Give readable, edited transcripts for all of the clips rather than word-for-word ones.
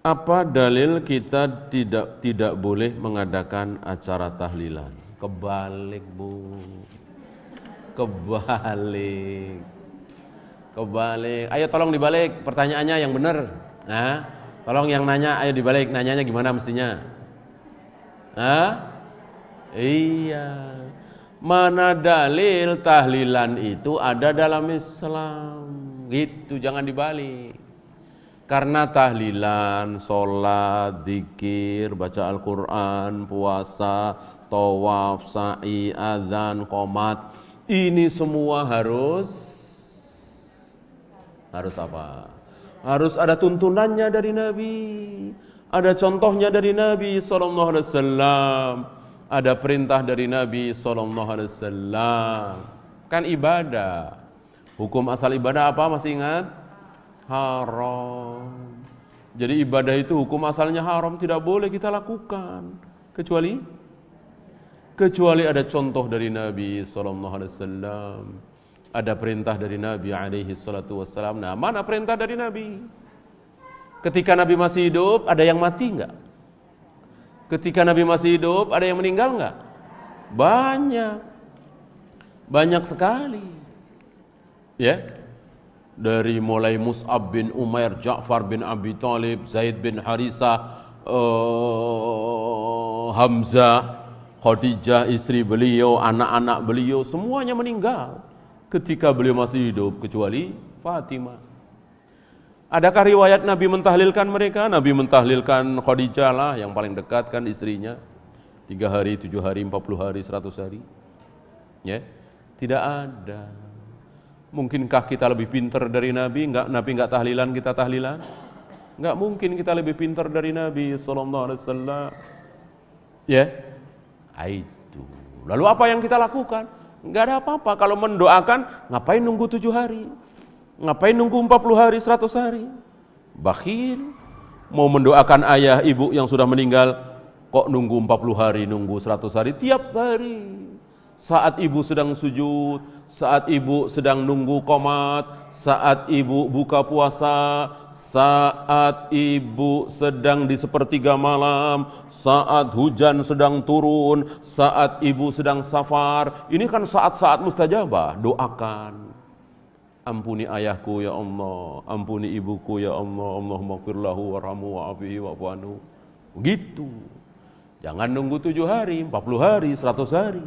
Apa dalil kita tidak boleh mengadakan acara tahlilan? Kebalik, Bu. Kebalik. Ayo tolong dibalik pertanyaannya yang benar. Nah, tolong yang nanya, ayo dibalik. Nanyanya gimana mestinya? Iya. Mana dalil tahlilan itu ada dalam Islam? Gitu, jangan dibalik. Karena tahlilan, sholat, zikir, baca Al-Quran, puasa, tawaf, sa'i, azan, qomat, ini semua harus apa? Harus ada tuntunannya dari Nabi, ada contohnya dari Nabi sallallahu alaihi wasallam, ada perintah dari Nabi sallallahu alaihi wasallam. Kan ibadah. Hukum asal ibadah apa, masih ingat? Haram. Jadi ibadah itu hukum asalnya haram, tidak boleh kita lakukan kecuali ada contoh dari Nabi sallallahu alaihi wasallam, ada perintah dari Nabi alaihi salatu wasallam. Nah, mana perintah dari Nabi? Ketika Nabi masih hidup, ada yang mati enggak? Ketika Nabi masih hidup, ada yang meninggal enggak? Banyak sekali. Ya. Dari mulai Mus'ab bin Umair, Ja'far bin Abi Thalib, Zaid bin Harisah, Hamzah, Khadijah istri beliau, anak-anak beliau, semuanya meninggal ketika beliau masih hidup kecuali Fatimah. Adakah riwayat Nabi mentahlilkan mereka? Nabi mentahlilkan Khadijah lah, yang paling dekat kan istrinya. 3 hari, 7 hari, 40 hari, 100 hari. Ya, tidak ada. Mungkinkah kita lebih pintar dari Nabi? Nabi enggak tahlilan, kita tahlilan? Enggak mungkin kita lebih pintar dari Nabi sallallahu alaihi wasallam. Ya. Itu. Lalu apa yang kita lakukan? Enggak ada apa-apa. Kalau mendoakan, ngapain nunggu 7 hari? Ngapain nunggu 40 hari, 100 hari? Bakhil. Mau mendoakan ayah, ibu yang sudah meninggal, kok nunggu 40 hari, nunggu 100 hari? Tiap hari. Saat ibu sedang sujud, saat ibu sedang nunggu qomat, saat ibu buka puasa, saat ibu sedang di sepertiga malam, saat hujan sedang turun, saat ibu sedang safar. Ini kan saat-saat mustajabah. Doakan. Ampuni ayahku ya Allah, ampuni ibuku ya Allah, Allahumma ighfir lahu warhamhu wa'afihi wa'fu anhu. Begitu. Jangan nunggu 7 hari, 40 hari, 100 hari.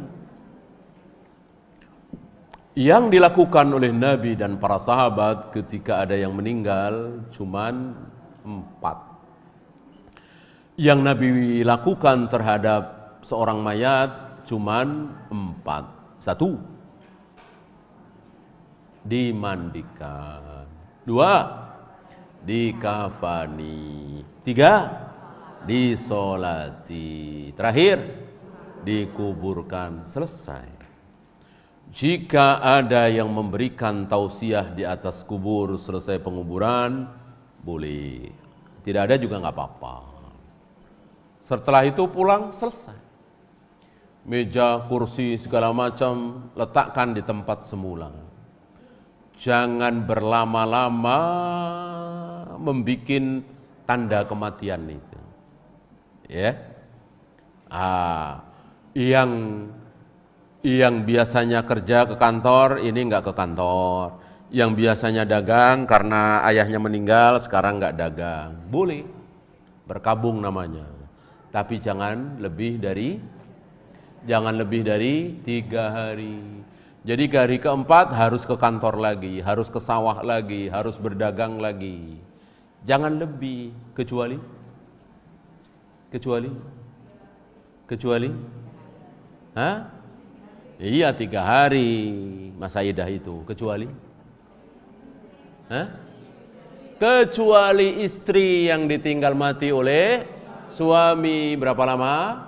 Yang dilakukan oleh Nabi dan para sahabat ketika ada yang meninggal cuman 4. Yang Nabi lakukan terhadap seorang mayat cuman 4. 1, dimandikan. 2, dikafani. 3, disolati. Terakhir, dikuburkan. Selesai. Jika ada yang memberikan tausiah di atas kubur selesai penguburan, boleh. Tidak ada juga nggak apa-apa. Setelah itu pulang, selesai. Meja, kursi, segala macam letakkan di tempat semula. Jangan berlama-lama membikin tanda kematian itu. Ya. Yang biasanya kerja ke kantor, ini enggak ke kantor. Yang biasanya dagang karena ayahnya meninggal, sekarang enggak dagang. Boleh. Berkabung namanya. Tapi jangan lebih dari 3 hari. Jadi hari keempat harus ke kantor lagi, harus ke sawah lagi, harus berdagang lagi. Jangan lebih, kecuali Iya 3 hari masa idah itu. Kecuali istri yang ditinggal mati oleh suami. Berapa lama?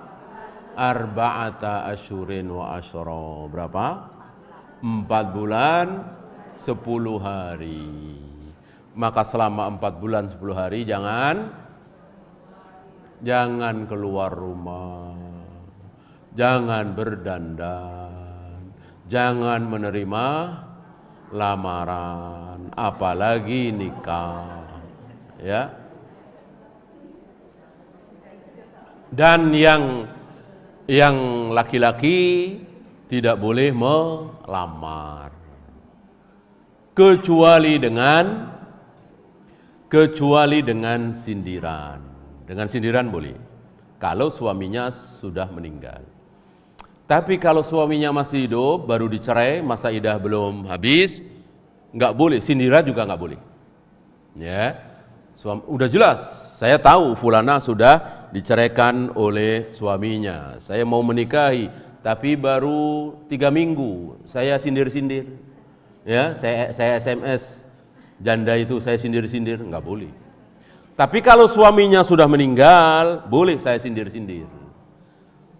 4 asyurin wa asyra. Berapa? 4 bulan 10 hari. Maka selama 4 bulan 10 hari jangan keluar rumah. Jangan berdandan, jangan menerima lamaran, apalagi nikah. Ya. Dan yang laki-laki tidak boleh melamar kecuali dengan sindiran. Dengan sindiran boleh kalau suaminya sudah meninggal. Tapi kalau suaminya masih hidup, baru dicerai, masa idah belum habis, nggak boleh, sindiran juga nggak boleh. Ya, udah jelas, saya tahu fulana sudah diceraikan oleh suaminya. Saya mau menikahi, tapi baru 3 minggu, saya sindir-sindir. Ya, saya SMS, janda itu saya sindir-sindir, nggak boleh. Tapi kalau suaminya sudah meninggal, boleh saya sindir-sindir.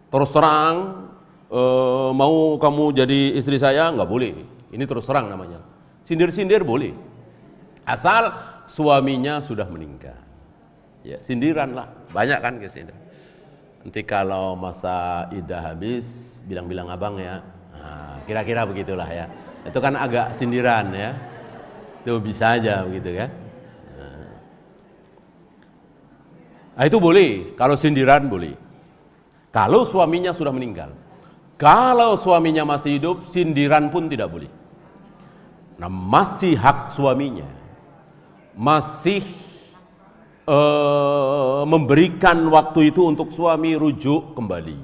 Terus terang, mau kamu jadi istri saya, nggak boleh. Ini terus terang namanya. Sindir-sindir boleh, asal suaminya sudah meninggal. Ya, sindiran lah, banyak kan kesindir. Nanti kalau masa idah habis, bilang-bilang abang ya. Nah, kira-kira begitulah ya. Itu kan agak sindiran ya. Itu bisa aja begitu kan. Nah, itu boleh, kalau sindiran boleh. Kalau suaminya sudah meninggal. Kalau suaminya masih hidup, sindiran pun tidak boleh. Nah, masih hak suaminya. Masih memberikan waktu itu untuk suami rujuk kembali.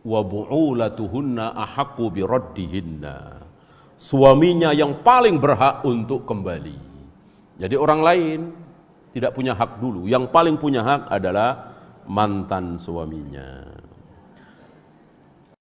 Wa bu'ulatuhunna ahaqqu biraddihinna. Suaminya yang paling berhak untuk kembali. Jadi orang lain tidak punya hak dulu. Yang paling punya hak adalah mantan suaminya.